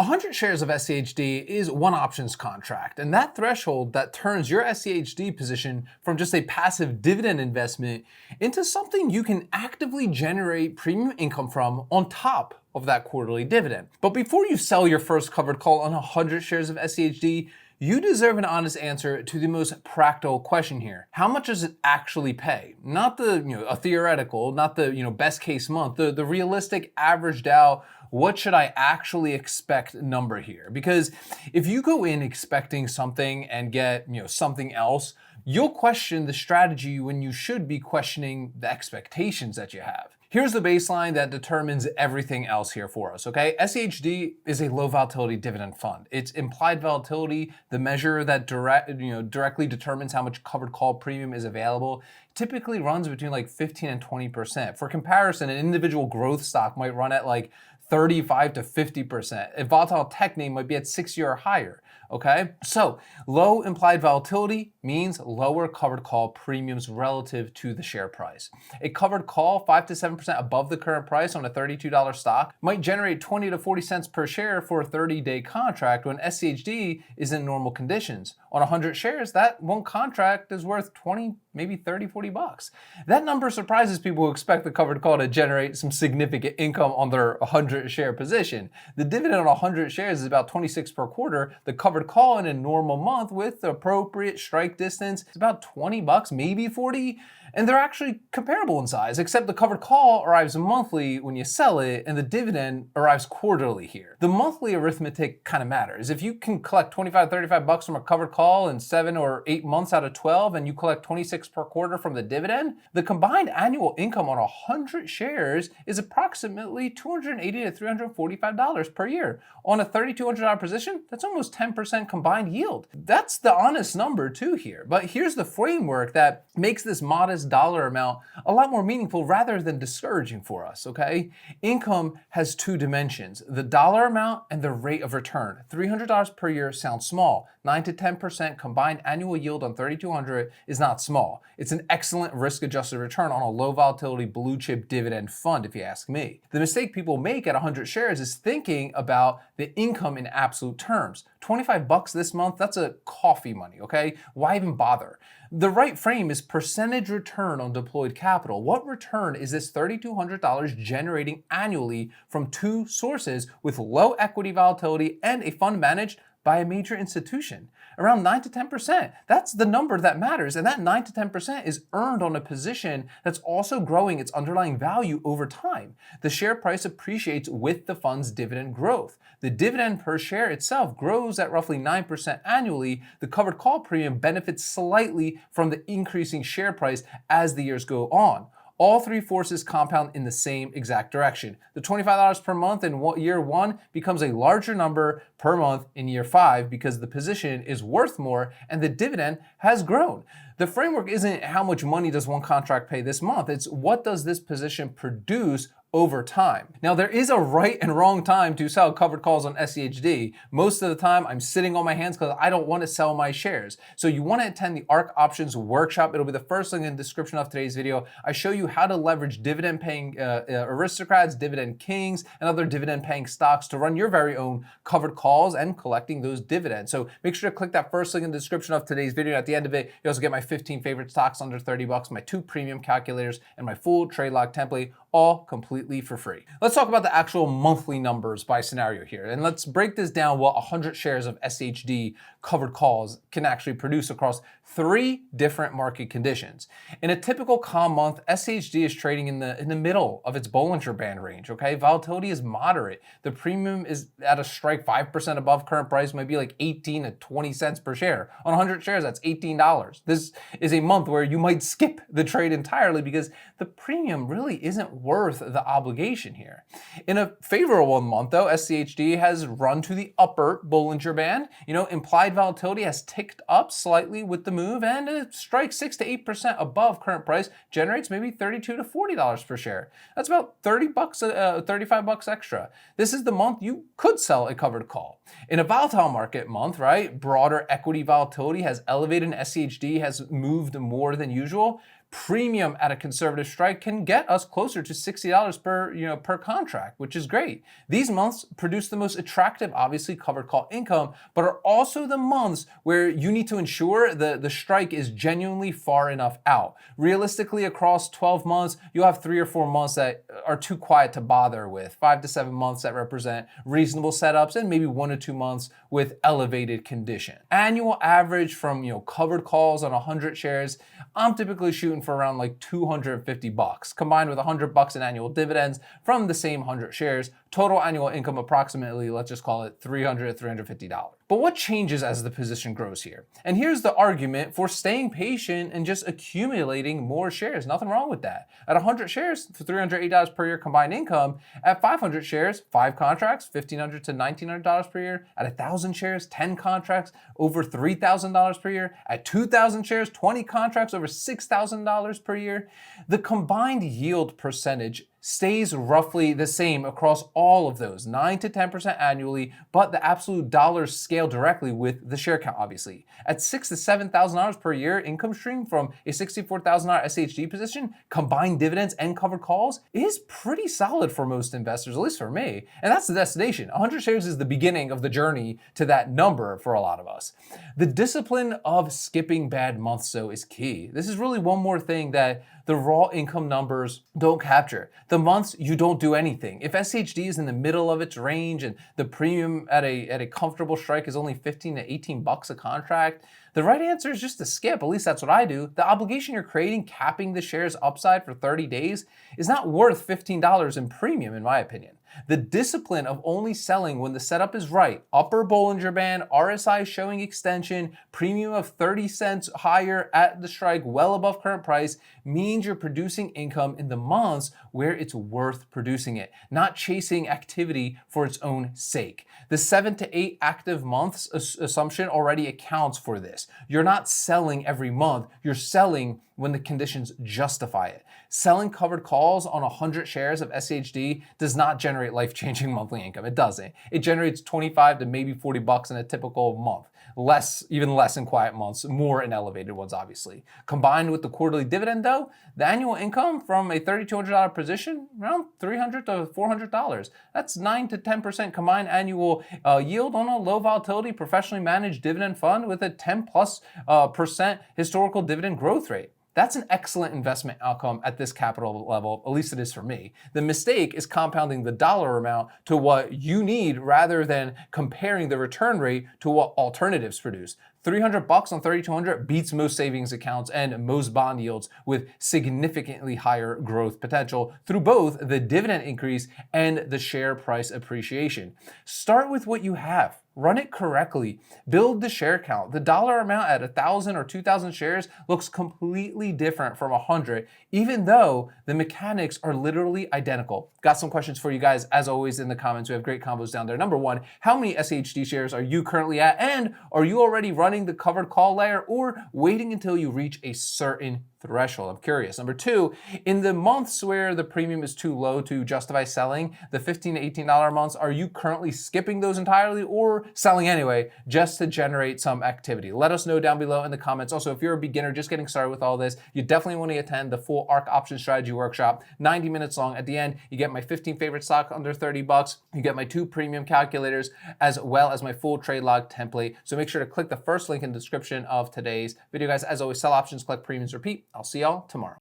100 shares of SCHD is one options contract, and that threshold that turns your SCHD position from just a passive dividend investment into something you can actively generate premium income from on top of that quarterly dividend. But before you sell your first covered call on 100 shares of SCHD, you deserve an honest answer to the most practical question here. How much does it actually pay? Not the, a theoretical, not the, best case month, the realistic averaged out, what should I actually expect number here? Because if you go in expecting something and get, something else, you'll question the strategy when you should be questioning the expectations that you have. Here's the baseline that determines everything else here for us, okay? SCHD is a low volatility dividend fund. It's implied volatility, the measure that directly determines how much covered call premium is available, typically runs between like 15 and 20%. For comparison, an individual growth stock might run at like 35 to 50%. A volatile tech name might be at 60 or higher, okay? So low implied volatility means lower covered call premiums relative to the share price. A covered call 5 to 7% above the current price on a $32 stock might generate 20 to 40 cents per share for a 30-day contract when SCHD is in normal conditions. On 100 shares, that one contract is worth 20, maybe 30, 40 bucks. That number surprises people who expect the covered call to generate some significant income on their 100 share position. The dividend on 100 shares is about 26 per quarter. The covered call in a normal month with the appropriate strike distance is about 20 bucks, maybe 40. And they're actually comparable in size, except the covered call arrives monthly when you sell it and the dividend arrives quarterly here. The monthly arithmetic kind of matters. If you can collect 25, 35 bucks from a covered call in 7 or 8 months out of 12 and you collect 26 per quarter from the dividend, the combined annual income on 100 shares is approximately $280 to $345 per year. On a $3,200 position, that's almost 10% combined yield. That's the honest number too here. But here's the framework that makes this modest dollar amount a lot more meaningful rather than discouraging for us, okay? Income has two dimensions, the dollar amount and the rate of return. $300 per year sounds small. 9 to 10% combined annual yield on $3,200 is not small. It's an excellent risk-adjusted return on a low volatility blue chip dividend fund, if you ask me. The mistake people make at 100 shares is thinking about the income in absolute terms. 25 bucks this month, that's a coffee money, okay? Why even bother? The right frame is percentage return on deployed capital. What return is this $3,200 generating annually from two sources with low equity volatility and a fund managed by a major institution? Around 9 to 10%. That's the number that matters. And that 9 to 10% is earned on a position that's also growing its underlying value over time. The share price appreciates with the fund's dividend growth. The dividend per share itself grows at roughly 9% annually. The covered call premium benefits slightly from the increasing share price as the years go on. All three forces compound in the same exact direction. The $25 per month in year one becomes a larger number per month in year 5 because the position is worth more and the dividend has grown. The framework isn't how much money does one contract pay this month, it's what does this position produce over time. Now, there is a right and wrong time to sell covered calls on SCHD. Most of the time, I'm sitting on my hands because I don't want to sell my shares. So you want to attend the ARC Options Workshop. It'll be the first link in the description of today's video. I show you how to leverage dividend-paying aristocrats, dividend kings, and other dividend-paying stocks to run your very own covered calls and collecting those dividends. So make sure to click that first link in the description of today's video. At the end of it, you also get my 15 favorite stocks under 30 bucks, my 2 premium calculators, and my full trade log template, all completely for free. Let's talk about the actual monthly numbers by scenario here. And let's break this down what 100 shares of SCHD covered calls can actually produce across 3 different market conditions. In a typical calm month, SCHD is trading in the middle of its Bollinger Band range, okay? Volatility is moderate. The premium is at a strike 5% above current price, might be like 18 to 20 cents per share. On 100 shares, that's $18. This is a month where you might skip the trade entirely because the premium really isn't worth the obligation here. In a favorable month though, SCHD has run to the upper Bollinger Band. Implied volatility has ticked up slightly with the move and a strike 6 to 8% above current price generates maybe $32 to $40 per share. That's about 35 bucks extra. This is the month you could sell a covered call. In a volatile market month, right, broader equity volatility has elevated and SCHD has moved more than usual. Premium at a conservative strike can get us closer to $60 per contract, which is great. These months produce the most attractive, obviously, covered call income, but are also the months where you need to ensure the strike is genuinely far enough out. Realistically, across 12 months, you'll have 3 or 4 months that are too quiet to bother with, 5 to 7 months that represent reasonable setups, and maybe 1 to 2 months with elevated condition. Annual average from covered calls on 100 shares, I'm typically shooting for around like $250, combined with $100 in annual dividends from the same 100 shares. Total annual income approximately, let's just call it $300, $350. But what changes as the position grows here? And here's the argument for staying patient and just accumulating more shares. Nothing wrong with that. At 100 shares, for $380 per year combined income. At 500 shares, 5 contracts, $1,500 to $1,900 per year. At 1,000 shares, 10 contracts, over $3,000 per year. At 2,000 shares, 20 contracts, over $6,000 per year. The combined yield percentage stays roughly the same across all of those, 9 to 10% annually, but the absolute dollars scale directly with the share count, obviously. At $6,000 to $7,000 per year income stream from a $64,000 SCHD position, combined dividends and covered calls is pretty solid for most investors, at least for me. And that's the destination. 100 shares is the beginning of the journey to that number for a lot of us. The discipline of skipping bad months, though, is key. This is really one more thing that the raw income numbers don't capture. The months you don't do anything. If SCHD is in the middle of its range and the premium at a comfortable strike is only $15 to $18 a contract, the right answer is just to skip. At least that's what I do. The obligation you're creating, capping the shares upside for 30 days, is not worth $15 in premium, in my opinion. The discipline of only selling when the setup is right, upper Bollinger Band, RSI showing extension, premium of 30 cents higher at the strike, well above current price, means you're producing income in the months where it's worth producing it, not chasing activity for its own sake. The 7 to 8 active months assumption already accounts for this. You're not selling every month, you're selling when the conditions justify it. Selling covered calls on 100 shares of SCHD does not generate life-changing monthly income. It doesn't. It generates 25 to maybe $40 in a typical month. Even less in quiet months, more in elevated ones, obviously. Combined with the quarterly dividend, though, the annual income from a $3,200 position, around $300 to $400. That's 9 to 10% combined annual yield on a low volatility, professionally managed dividend fund with a 10+% historical dividend growth rate. That's an excellent investment outcome at this capital level, at least it is for me. The mistake is compounding the dollar amount to what you need rather than comparing the return rate to what alternatives produce. $300 on 3,200 beats most savings accounts and most bond yields with significantly higher growth potential through both the dividend increase and the share price appreciation. Start with what you have. Run it correctly. Build the share count. The dollar amount at 1,000 or 2,000 shares looks completely different from 100, even though the mechanics are literally identical. Got some questions for you guys, as always, in the comments. We have great combos down there. Number one, how many SCHD shares are you currently at? And are you already running the covered call layer or waiting until you reach a certain threshold? I'm curious. Number two, in the months where the premium is too low to justify selling, the $15 to $18 months, are you currently skipping those entirely or selling anyway just to generate some activity? Let us know down below in the comments. Also, if you're a beginner just getting started with all this, you definitely want to attend the full ARC option strategy workshop, 90 minutes long. At the end, you get my 15 favorite stock under $30. You get my 2 premium calculators as well as my full trade log template. So make sure to click the first link in the description of today's video, guys. As always, sell options, collect premiums, repeat. I'll see y'all tomorrow.